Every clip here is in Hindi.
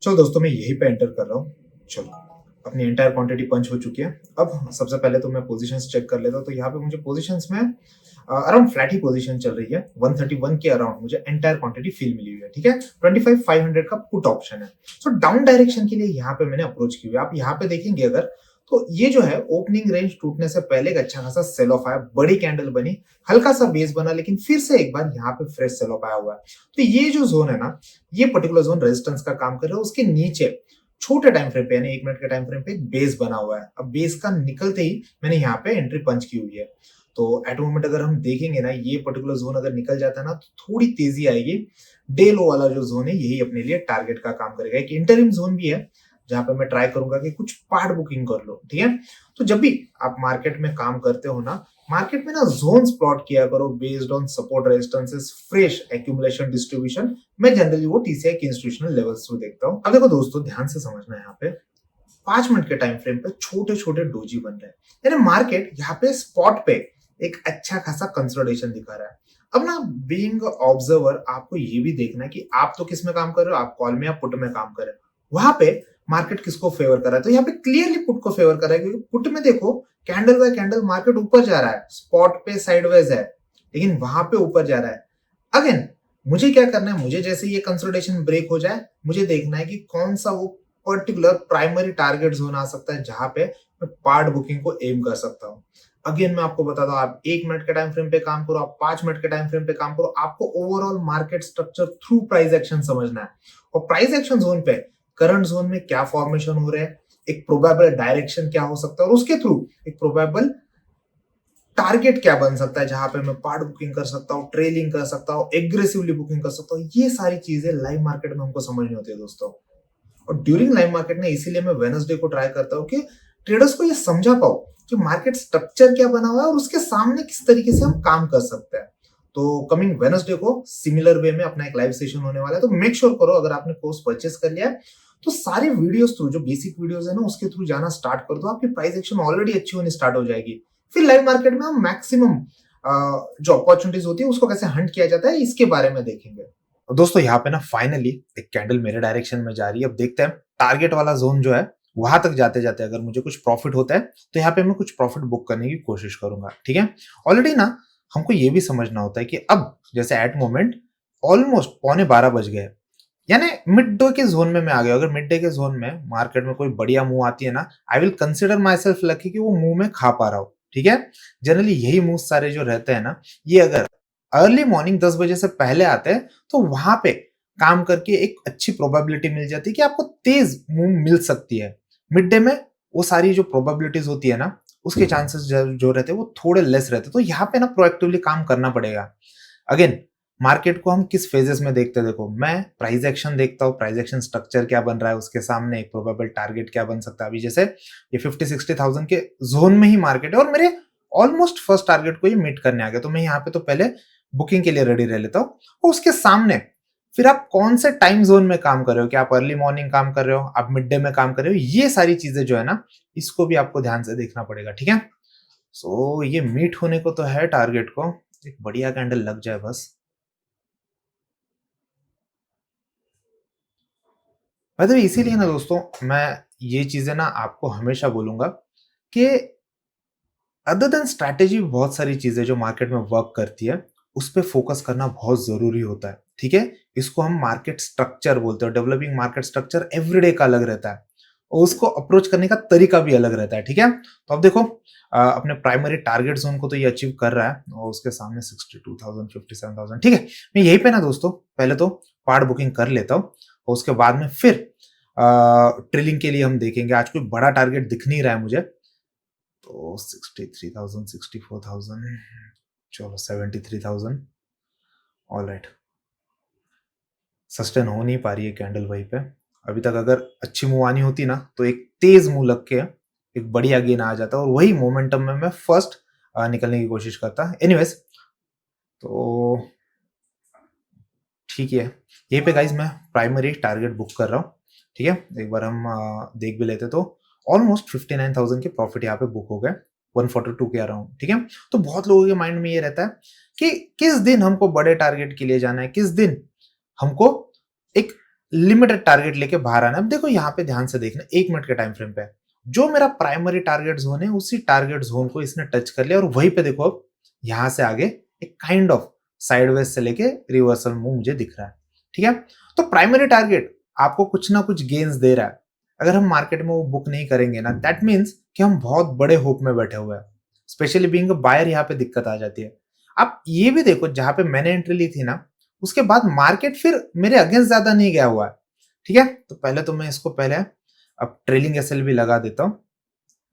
चलो दोस्तों, मैं यहीं पे एंटर कर रहा हूँ। चलो, अपनी एंटायर क्वांटिटी पंच हो चुकी है। अब सबसे पहले तो मैं पोजीशंस चेक कर लेता हूँ। तो यहाँ पे मुझे पोजीशंस में अराउंड फ्लैट ही पोजीशन चल रही है। 131 के अराउंड मुझे एंटायर क्वांटिटी फिल मिली हुई है। ठीक है, 25,500 का पुट ऑप्शन है। सो डाउन डायरेक्शन के लिए यहाँ पे मैंने अप्रोच की हुई है। आप यहाँ पे देखेंगे अगर, तो ये जो है ओपनिंग रेंज टूटने से पहले एक अच्छा खासा सेल ऑफ आया, बड़ी कैंडल बनी, हल्का सा बेस बना, लेकिन फिर से एक बार यहाँ पे फ्रेश सेल ऑफ आया हुआ है। तो ये जो जोन है ना, ये पर्टिकुलर जोन रेजिस्टेंस का काम कर रहा है। उसके नीचे छोटे टाइम फ्रेम पे, यानी 1 मिनट के टाइम फ्रेम पे एक बेस बना हुआ है। अब बेस का निकलते ही मैंने यहाँ पे एंट्री पंच की हुई है। तो एट मोमेंट अगर हम देखेंगे ना, ये पर्टिकुलर जोन अगर निकल जाता है ना, तो थोड़ी तेजी आएगी। डे लो वाला जो जोन है, यही अपने लिए टारगेट का काम करेगा। एक इंटरिम जोन भी है जहां पे मैं ट्राई करूंगा कि कुछ पार्ट बुकिंग कर लो। ठीक है, तो जब भी आप मार्केट में काम करते हो ना, मार्केट में ना जोन्स प्लॉट किया करो based on support resistances, fresh accumulation distribution. मैं जनरली वो टीसीआई के इंस्टीट्यूशनल लेवल्स थ्रू देखता हूँ। अब देखो दोस्तों, ध्यान से समझना है, यहाँ पे 5 मिनट के टाइम फ्रेम पे छोटे छोटे डोजी बन रहे हैं। यानी मार्केट यहाँ पे स्पॉट पे एक अच्छा खासा कंसोलिडेशन दिखा रहा है। अब ना, बीइंग ऑब्जर्वर, आपको ये भी देखना है कि आप तो किस में काम कर रहे हो, आप कॉल में या पुट में काम कर रहे हो। वहां पे मार्केट किसको फेवर कर रहा है, तो यहाँ पे क्लियरली पुट को फेवर कर रहा है, क्योंकि पुट में देखो कैंडल बाय कैंडल मार्केट ऊपर जा रहा है, स्पॉट पे साइडवेज है, लेकिन वहां पे ऊपर जा रहा है। अगेन, मुझे क्या करना है, मुझे जैसे ये कंसोलिडेशन ब्रेक हो जाए, मुझे देखना है कि कौन सा वो पर्टिकुलर प्राइमरी टारगेट जोन आ सकता है जहां पे मैं पार्ट बुकिंग को एम कर सकता हूँ। अगेन मैं आपको बताता हूँ, आप 1 मिनट के टाइम फ्रेम पे काम करो, आप 5 मिनट के टाइम फ्रेम पे काम करो, आपको overall market structure through price action समझना है। और प्राइस एक्शन जोन पे करंट जोन में क्या फॉर्मेशन हो रहा है, एक प्रोबेबल डायरेक्शन क्या हो सकता है, और उसके थ्रू एक प्रोबेबल टारगेट क्या बन सकता है जहां पे मैं पार्ट बुकिंग कर सकता हूँ, ट्रेलिंग कर सकता हूँ, एग्रेसिवली बुकिंग कर सकता हूँ। ये सारी चीजें लाइव मार्केट में हमको समझनी होती है दोस्तों। और ड्यूरिंग लाइव मार्केट में इसीलिए मैं वेडनेसडे को ट्राई करता हूँ कि ट्रेडर्स को ये समझा पाओ कि मार्केट स्ट्रक्चर क्या बना हुआ है और उसके सामने किस तरीके से हम काम कर सकते हैं। तो कमिंग वेडनेसडे को सिमिलर वे में अपना एक लाइव सेशन होने वाला है। तो मेक श्योर करो, अगर आपने कोर्स परचेस कर लिया है तो सारे वीडियोस थ्रू, जो बेसिक वीडियोस है ना, उसके थ्रू जाना स्टार्ट कर दो। आपकी प्राइस एक्शन ऑलरेडी अच्छी होनी स्टार्ट हो जाएगी। फिर लाइव मार्केट में हम मैक्सिमम जो अपॉर्चुनिटीज होती है उसको कैसे हंट किया जाता है, इसके बारे में देखेंगे। दोस्तों, यहाँ पे ना फाइनली एक कैंडल मेरे डायरेक्शन में जा रही है। अब देखते हैं टारगेट वाला जोन जो है, वहां तक जाते जाते अगर मुझे कुछ प्रॉफिट होता है तो यहाँ पे मैं कुछ प्रॉफिट बुक करने की कोशिश करूंगा। ठीक है, ऑलरेडी ना हमको ये भी समझना होता है कि अब जैसे एट मोमेंट ऑलमोस्ट 11:15 बज गए, यानी मिड डे के जोन में मैं आ गया। अगर मिड डे के जोन में मार्केट में कोई बढ़िया मूव आती है ना, I will consider my self lucky कि वो मूव में खा पा रहा हूँ। ठीक है, जनरली यही मूव सारे जो रहते हैं ना, ये अगर अर्ली मॉर्निंग 10 बजे से पहले आते हैं तो वहां पे काम करके एक अच्छी प्रोबेबिलिटी मिल जाती है कि आपको तेज मूव मिल सकती है। मिड डे में वो सारी जो प्रोबेबिलिटीज होती है ना, उसके चांसेस जो रहते हैं वो थोड़े लेस रहते हैं। तो यहाँ पे ना प्रोएक्टिवली काम करना पड़ेगा। अगेन, मार्केट को हम किस फेजेस में देखते हैं, देखो मैं प्राइस एक्शन देखता हूँ, प्राइस एक्शन स्ट्रक्चर क्या बन रहा है, उसके सामने एक प्रोबेबल टारगेट क्या बन सकता है। अभी जैसे ये 50-60,000 के जोन में ही मार्केट है और मेरे ऑलमोस्ट फर्स्ट टारगेट को ये मीट करने आ गया, तो मैं यहाँ पे तो पहले बुकिंग के लिए रेडी रह लेता हूँ। और उसके सामने फिर आप कौन से टाइम जोन में काम कर रहे हो, क्या आप अर्ली मॉर्निंग काम कर रहे हो, आप मिड डे में काम कर रहे हो, ये सारी चीजें जो है ना, इसको भी आपको ध्यान से देखना पड़ेगा। ठीक है, सो ये मीट होने को तो है टारगेट को, एक बढ़िया कैंडल लग जाए बस। मतलब इसीलिए ना दोस्तों, मैं ये चीजें ना आपको हमेशा बोलूंगा कि अदर देन स्ट्रैटेजी बहुत सारी चीजें जो मार्केट में वर्क करती है, उस पे फोकस करना बहुत जरूरी होता है। ठीक है, इसको हम मार्केट स्ट्रक्चर बोलते हैं। डेवलपिंग मार्केट स्ट्रक्चर एवरीडे का अलग रहता है और उसको अप्रोच करने का तरीका भी अलग रहता है। ठीक है, तो अब देखो अपने प्राइमरी टारगेट जोन को तो ये अचीव कर रहा है और उसके सामने 62,000 57,000। ठीक है, मैं यही पे ना दोस्तों पहले तो पार्ट बुकिंग कर लेता हूँ और उसके बाद में फिर ट्रेलिंग के लिए हम देखेंगे। आज कोई बड़ा टारगेट दिख नहीं रहा है मुझे, तो 63,000 64,000, चलो 73,000। ऑल राइट, सस्टेन हो नहीं पा रही है कैंडल वहीं पे। अभी तक अगर अच्छी मूव आनी होती ना, तो एक तेज मूव लग के एक बढ़िया गेन आ जाता और वही मोमेंटम में मैं फर्स्ट निकलने की कोशिश करता। एनीवेज, तो ठीक है, यहीं पे गाइज मैं प्राइमरी टारगेट बुक कर रहा हूँ। ठीक है, एक बार हम देख भी लेते, तो ऑलमोस्ट 59,000 के प्रॉफिट यहाँ पे बुक हो गए, 142 के अराउंड। ठीक है, तो बहुत लोगों के माइंड में ये रहता है कि किस दिन हमको बड़े टारगेट के लिए जाना है, किस दिन हमको एक लिमिटेड टारगेट लेके बाहर आना है। अब देखो यहाँ पे ध्यान से देखना, 1 मिनट के टाइम फ्रेम पे जो मेरा प्राइमरी टारगेट जोन है उसी टारगेट जोन को इसने टच कर लिया और वहीं पे देखो अब यहाँ से आगे एक काइंड ऑफ साइडवेज से लेके रिवर्सल मूव मुझे दिख रहा है। ठीक है, तो प्राइमरी टारगेट आपको कुछ ना कुछ गेन्स दे रहा है। अगर हम मार्केट में वो बुक नहीं करेंगे ना, दैट मीन्स कि हम बहुत बड़े होप में बैठे हुए हैं। स्पेशली बीइंग अ बायर यहाँ पे दिक्कत आ जाती है। आप ये भी देखो, जहां पे मैंने एंट्री ली थी ना, उसके बाद मार्केट फिर मेरे अगेंस्ट ज्यादा नहीं गया हुआ है। ठीक है, तो पहले तो मैं इसको पहले अब ट्रेलिंग एसएल भी लगा देता हूं।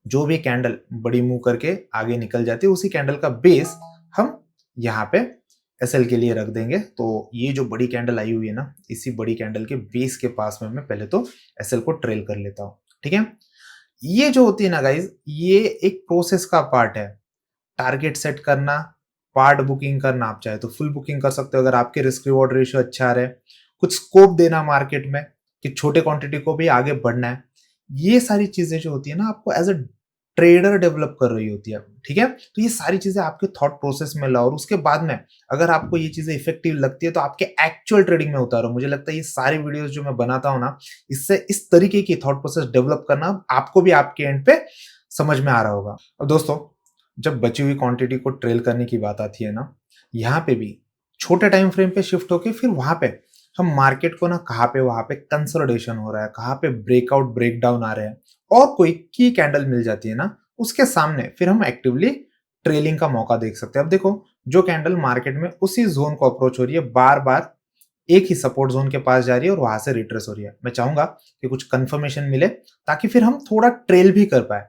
जो भी कैंडल बड़ी मूव करके आगे निकल जाती है उसी कैंडल का बेस हम यहाँ पे एसएल के लिए रख देंगे। तो ये जो बड़ी कैंडल आई हुई है ना, इसी बड़ी कैंडल के बेस के पास में मैं पहले तो एसएल को ट्रेल कर लेता हूँ। ठीक है, ये जो होती है ना गाइज, ये एक प्रोसेस का पार्ट है। टारगेट सेट करना, पार्ट बुकिंग करना, आप चाहे तो फुल बुकिंग कर सकते हो अगर आपके रिस्क रिवॉर्ड रेशियो अच्छा आ रहा है, कुछ स्कोप देना मार्केट में कि छोटे क्वांटिटी को भी आगे बढ़ना है। ये सारी चीजें जो होती है ना, आपको एज अ ट्रेडर डेवलप कर रही होती है। ठीक है, तो ये सारी चीजें आपके थॉट प्रोसेस में लाओ और उसके बाद में अगर आपको ये चीजें इफेक्टिव लगती है तो आपके एक्चुअल ट्रेडिंग में उतारो। मुझे लगता है ये सारी वीडियोस जो मैं बनाता हूं ना, इससे इस तरीके की थॉट प्रोसेस डेवलप करना आपको भी आपके एंड पे समझ में आ रहा होगा। और दोस्तों, जब बची हुई क्वांटिटी को ट्रेल करने की बात आती है ना, यहाँ पे भी छोटे टाइम फ्रेम पे शिफ्ट होके फिर वहां पे हम मार्केट को ना कहाँ पे वहां पे कंसोलिडेशन हो रहा है, कहाँ पे ब्रेकआउट ब्रेकडाउन आ रहे हैं और कोई की कैंडल मिल जाती है ना, उसके सामने फिर हम एक्टिवली ट्रेलिंग का मौका देख सकते हैं। अब देखो, जो कैंडल मार्केट में उसी जोन को अप्रोच हो रही है, बार बार एक ही सपोर्ट जोन के पास जा रही है और वहां से रिट्रेस हो रही है, मैं चाहूंगा कि कुछ कंफर्मेशन मिले ताकि फिर हम थोड़ा ट्रेल भी कर पाए।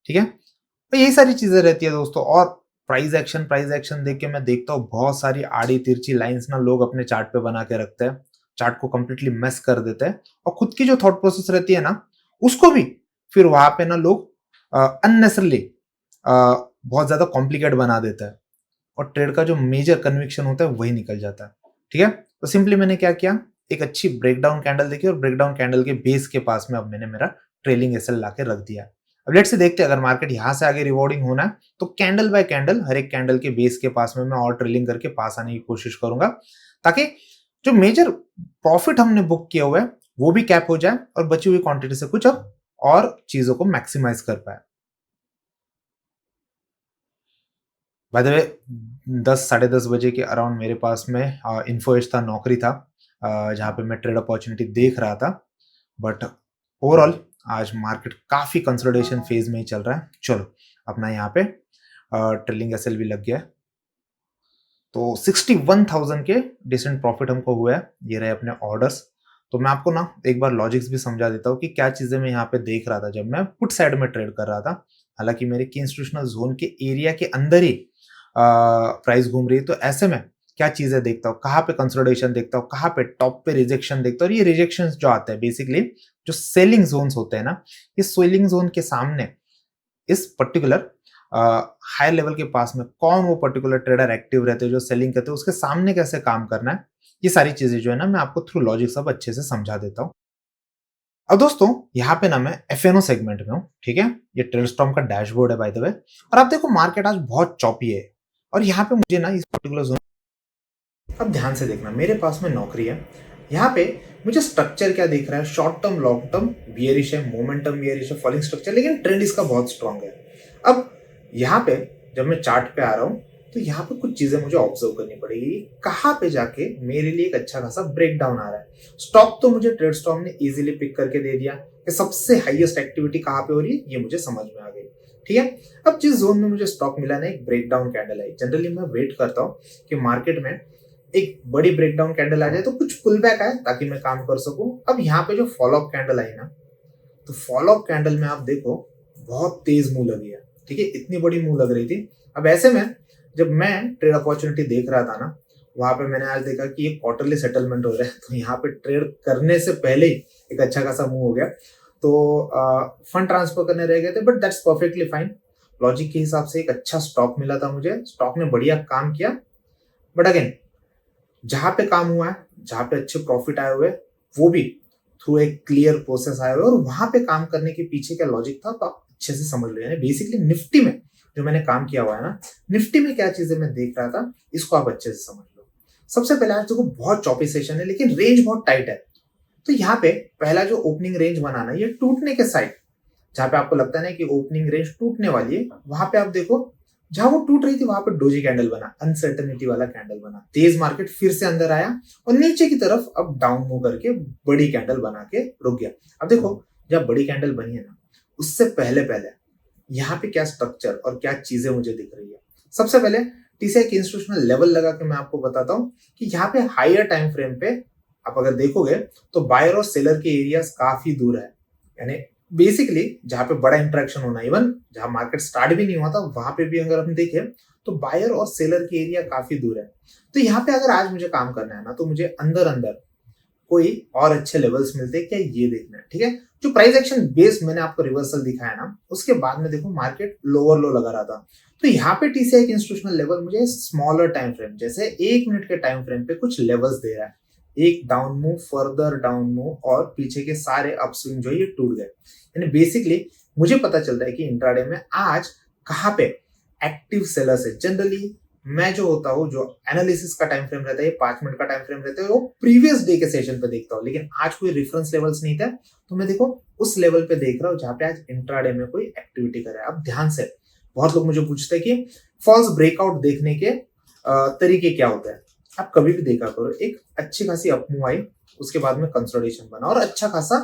ठीक है, तो यही सारी चीजें रहती है दोस्तों। और प्राइस एक्शन देख के मैं देखता हूँ बहुत सारी आड़ी तिरछी लाइंस ना लोग अपने चार्ट पे बना के रखते हैं, चार्ट को कंप्लीटली मेस कर देते हैं और खुद की जो थॉट प्रोसेस रहती है ना, उसको भी फिर वहां पे ना लोग अननेसरली बहुत ज्यादा कॉम्प्लिकेट बना देता है और ट्रेड का जो मेजर कन्विक्शन होता है वही निकल जाता है। ठीक है, तो सिंपली मैंने क्या किया, एक अच्छी ब्रेकडाउन कैंडल देखी और ब्रेकडाउन कैंडल के बेस के पास में अब मैंने मेरा ट्रेलिंग एसएल लाके रख दिया। अब लेट्स से देखते हैं, अगर मार्केट यहां से आगे रिवॉर्डिंग होना है तो कैंडल बाय कैंडल हर एक कैंडल के बेस के पास में मैं और ट्रेलिंग करके पास आने की कोशिश करूंगा, ताकि जो मेजर प्रॉफिट हमने बुक किया हुआ है वो भी कैप हो जाए और बची हुई क्वांटिटी से कुछ अब और चीजों को मैक्सिमाइज कर पाए। बाय द वे, 10 साढ़े 10 बजे के अराउंड मेरे पास में इन्फोएज था, नौकरी था, जहाँ पे मैं ट्रेड अपॉर्चुनिटी देख रहा था। बट ओवरऑल आज मार्केट काफी कंसोलिडेशन फेज में ही चल रहा है। चलो, अपना यहाँ पे ट्रेलिंग एसएल भी लग गया है, तो 61,000 के डिसेंट प्रॉफिट हमको हुआ है। ये रहे अपने ऑर्डर्स। तो मैं आपको ना एक बार लॉजिक्स भी समझा देता हूँ कि क्या चीजें मैं यहाँ पे देख रहा था जब मैं पुट साइड में ट्रेड कर रहा था। हालांकि मेरे की इंस्टीट्यूशनल जोन के एरिया के अंदर ही प्राइस घूम रही है, तो ऐसे में क्या चीजें देखता हूँ, कहाँ पे कंसोलिडेशन देखता हूँ, कहाँ पे टॉप पे रिजेक्शन देखता हूँ। और ये रिजेक्शन जो आते हैं बेसिकली जो सेलिंग जोन्स होते हैं ना, ये सेलिंग जोन के सामने इस पर्टिकुलर हायर लेवल के पास में कौन वो पर्टिकुलर ट्रेडर एक्टिव रहते हैं जो सेलिंग करते हैं, उसके सामने कैसे काम करना है, ये सारी चीजें जो है ना मैं आपको थ्रू लॉजिक सब अच्छे से समझा देता हूँ। अब दोस्तों, यहाँ पे ना मैं एफएनओ सेगमेंट में हूँ। ठीक है, ये ट्रेडस्टॉर्म का डैशबोर्ड है बाय द वे। और आप देखो मार्केट आज बहुत चॉपी है और यहाँ पे मुझे ना इस पर्टिकुलर जोन, अब ध्यान से देखना, मेरे पास में नौकरी है। यहाँ पे मुझे स्ट्रक्चर क्या दिख रहा है, short term long term bearish है, मोमेंटम बियरिश है, फॉलिंग स्ट्रक्चर, लेकिन ट्रेंड इसका बहुत स्ट्रांग है। अब यहाँ पे जब मैं चार्ट पे आ रहा हूँ तो यहाँ पे कुछ चीजें मुझे ऑब्जर्व करनी पड़ेगी, कहाँ पे जाके मेरे लिए एक अच्छा खासा ब्रेक डाउन आ रहा है। स्टॉक तो मुझे ट्रेड स्टॉर्म ने इजीली पिक करके दे दिया कि सबसे हाईएस्ट एक्टिविटी कहाँ पे हो रही है, ये मुझे समझ में आ गई। ठीक है, अब जिस जोन में मुझे स्टॉक मिला ना, एक ब्रेक डाउन कैंडल है, जनरली मैं वेट करता हूँ कि मार्केट में एक बड़ी ब्रेकडाउन कैंडल आ जाए तो कुछ पुल बैक आए ताकि मैं काम कर सकूं। अब यहाँ पे जो फॉलोअप कैंडल आई ना, तो फॉलोअप कैंडल में आप देखो बहुत तेज मुंह लगी है। ठीक है, इतनी बड़ी मुंह लग रही थी। अब ऐसे में जब मैं ट्रेड अपॉर्चुनिटी देख रहा था ना, वहां पे मैंने आज देखा कि ये क्वार्टरली सेटलमेंट हो रहा है, तो यहाँ पे ट्रेड करने से पहले ही एक अच्छा खासा मूव हो गया। तो फंड ट्रांसफर करने रह गए थे, but that's perfectly fine. Logic के हिसाब से एक अच्छा स्टॉक मिला था मुझे, स्टॉक ने बढ़िया काम किया। बट अगेन, जहां पे काम हुआ है, जहां पे अच्छे प्रॉफिट आए हुए, वो भी थ्रू एक क्लियर प्रोसेस आए हुए, और वहां पे काम करने के पीछे क्या लॉजिक था तो आप अच्छे से समझ लो। यानी बेसिकली निफ्टी में जो मैंने काम किया हुआ है ना, निफ्टी में क्या चीजें मैं देख रहा था, इसको आप अच्छे से समझ लो। सबसे पहले आज देखो बहुत चौपी सेशन है, लेकिन रेंज बहुत टाइट है। तो यहाँ पे पहला जो ओपनिंग रेंज बनाना ये टूटने के साइड, जहां पे आपको लगता है ना कि ओपनिंग रेंज टूटने वाली है, वहां पे आप देखो जहां वो टूट रही थी वहां पे डोजी कैंडल बना, अनसर्टेनिटी वाला कैंडल बना, तेज मार्केट फिर से अंदर आया और नीचे की तरफ अब डाउन मूव करके बड़ी कैंडल बना के रुक गया। अब देखो जब बड़ी कैंडल बनी है ना, उससे पहले पहले यहाँ पे क्या स्ट्रक्चर और क्या चीजें मुझे दिख रही है। सबसे पहले टीसीआई के इंस्टीट्यूशनल लेवल लगा के मैं आपको बताता हूँ कि यहाँ पे हायर टाइम फ्रेम पे आप अगर देखोगे तो बायर और सेलर के एरियाज काफी दूर है, यानी बेसिकली जहां पे बड़ा इंटरेक्शन होना, इवन जहां मार्केट स्टार्ट भी नहीं हुआ था वहां पे भी अगर हम देखें तो बायर और सेलर के एरिया काफी दूर है। तो यहाँ पे अगर आज मुझे काम करना है ना, तो मुझे अंदर अंदर कोई और अच्छे लेवल्स मिलते हैं क्या, ये देखना है। ठीक है, जो प्राइस एक्शन बेस मैंने आपको रिवर्सल दिखाया ना, उसके बाद में देखो मार्केट लोअर लो लगा रहा था, तो यहाँ पे टीसीआई के इंस्टीट्यूशनल लेवल मुझे स्मॉलर टाइम फ्रेम जैसे 1 मिनट के टाइम फ्रेम पे कुछ लेवल्स दे रहा है। एक down move, further down move और पीछे के सारे अपस्विंग जो है ये टूट गए। यानी बेसिकली मुझे पता चल रहा है कि इंट्राडे में आज कहाँ पे एक्टिव सेलर्स है। जनरली मैं जो होता हूँ, जो एनालिसिस का टाइम फ्रेम रहता है, 5 मिनट का टाइम फ्रेम रहता है, वो प्रीवियस डे के सेशन पे देखता हूँ, लेकिन आज कोई रेफरेंस लेवल्स नहीं था, तो मैं देखो उस लेवल पे देख रहा हूँ जहाँ पे आज इंट्राडे में कोई एक्टिविटी करे। अब ध्यान से, बहुत लोग मुझे पूछते हैं कि फॉल्स ब्रेकआउट देखने के तरीके क्या होते हैं। आप कभी भी देखा करो, एक अच्छी खासी अपमूव आई, उसके बाद में कंसोलिडेशन बना और अच्छा खासा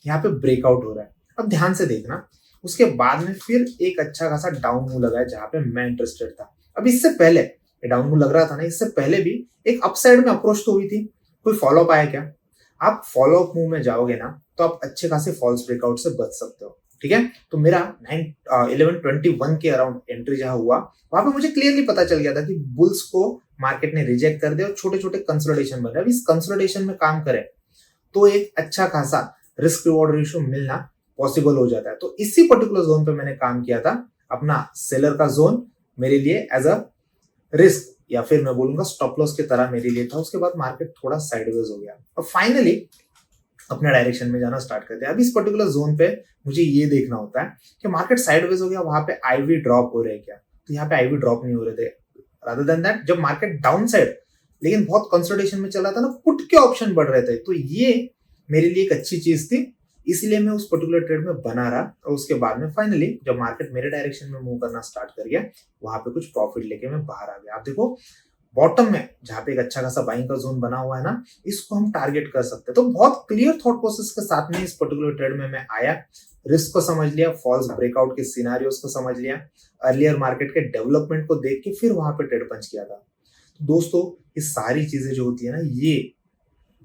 यहाँ पे ब्रेकआउट हो रहा है। अब ध्यान से देखना, उसके बाद में फिर एक अच्छा खासा डाउन मूव लगा है जहां पे मैं इंटरेस्टेड था। अब इससे पहले डाउन मूव लग रहा था ना, इससे पहले भी एक अपसाइड में अप्रोच तो हुई थी, कोई फॉलोअप आया क्या? आप फॉलोअप मूव में जाओगे ना तो आप अच्छे खासे फॉल्स ब्रेकआउट से बच सकते हो। ठीक है, तो मेरा 1121 के अराउंड एंट्री जहां हुआ, वहां पे मुझे क्लियरली पता चल गया था कि बुल्स को मार्केट ने रिजेक्ट कर दिया और छोटे छोटे कंसोलिडेशन बन रहे। अब इस कंसोलिडेशन में काम करें तो एक अच्छा खासा रिस्क रिवॉर्ड रेशियो मिलना पॉसिबल हो जाता है। तो इसी पर्टिकुलर जोन पे मैंने काम किया था। अपना सेलर का जोन मेरे लिए एज अ रिस्क या फिर मैं बोलूंगा स्टॉप लॉस की तरह मेरे लिए था। उसके बाद मार्केट थोड़ा साइडवेज हो गया और फाइनली अपने डायरेक्शन में जाना स्टार्ट कर दिया। अब इस पर्टिकुलर जोन पे मुझे ये देखना होता है कि मार्केट साइडवेज हो गया, वहां पे आईवी ड्रॉप हो रहे हैं क्या? तो यहाँ पे आईवी ड्रॉप नहीं हो रहे थे। रादर देन दैट, जब मार्केट डाउन साइड लेकिन बहुत कंसोलिडेशन में चला था ना, पुट के ऑप्शन बढ़ रहे थे, तो ये मेरे लिए एक अच्छी चीज थी, इसलिए मैं उस पर्टिकुलर ट्रेड में बना रहा। और उसके बाद में फाइनली जब मार्केट मेरे डायरेक्शन में मूव करना स्टार्ट कर गया, वहां पे कुछ प्रॉफिट लेके मैं बाहर आ गया। आप देखो बॉटम में जहां पे एक अच्छा खासा बाइंग का जोन बना हुआ है ना, इसको हम टारगेट कर सकते हैं। तो बहुत क्लियर थॉट प्रोसेस के साथ में इस पर्टिकुलर ट्रेड में मैं आया, रिस्क को समझ लिया, फॉल्स ब्रेकआउट के सिनारियोस को समझ लिया, अर्लियर मार्केट के डेवलपमेंट को देख के फिर वहां पे ट्रेड पंच किया था। तो दोस्तों ये सारी चीजें जो होती है ना, ये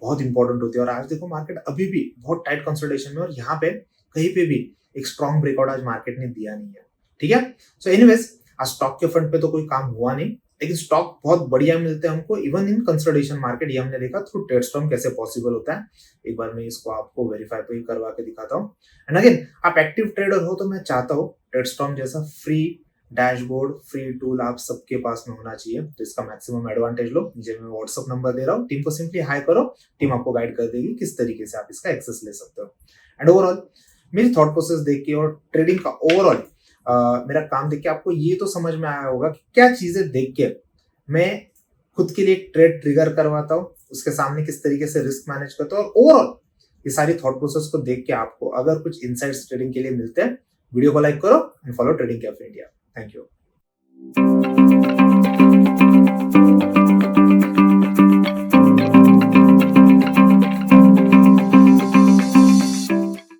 बहुत इंपॉर्टेंट होती है। और आज देखो मार्केट अभी भी बहुत टाइट कंसोलिडेशन में, और यहाँ पे कहीं पे भी एक स्ट्रॉन्ग ब्रेकआउट आज मार्केट ने दिया नहीं है। ठीक है, सो एनीवेज आज स्टॉक के फ्रंट पे तो कोई काम हुआ नहीं, लेकिन स्टॉक बहुत बढ़िया मिलते हैं हमको इवन इन कंसोलिडेशन मार्केट। ये हमने देखा थ्रू ट्रेडस्टॉर्म कैसे पॉसिबल होता है। एक बार मैं इसको आपको वेरीफाई पे करवा के दिखाता हूँ। एंड अगेन आप एक्टिव ट्रेडर हो तो मैं चाहता हूँ ट्रेडस्टॉर्म जैसा फ्री डैशबोर्ड, फ्री टूल आप सबके पास में होना चाहिए। तो इसका मैक्सिमम एडवांटेज लो। नीचे मैं व्हाट्सअप नंबर दे रहा हूँ, टीम को सिंपली हाई करो, टीम आपको गाइड कर देगी किस तरीके से आप इसका एक्सेस ले सकते हो। एंड ओवरऑल मेरी थॉट प्रोसेस देख के और ट्रेडिंग का ओवरऑल मेरा काम देख के आपको ये तो समझ में आया होगा कि क्या चीजें देख के मैं खुद के लिए ट्रेड ट्रिगर करवाता हूँ, उसके सामने किस तरीके से रिस्क मैनेज करता हूँ, और ओवरऑल ये सारी थॉट प्रोसेस को देख के आपको अगर कुछ इनसाइट्स ट्रेडिंग के लिए मिलते हैं, वीडियो को लाइक करो and follow trading cafe India. Thank you.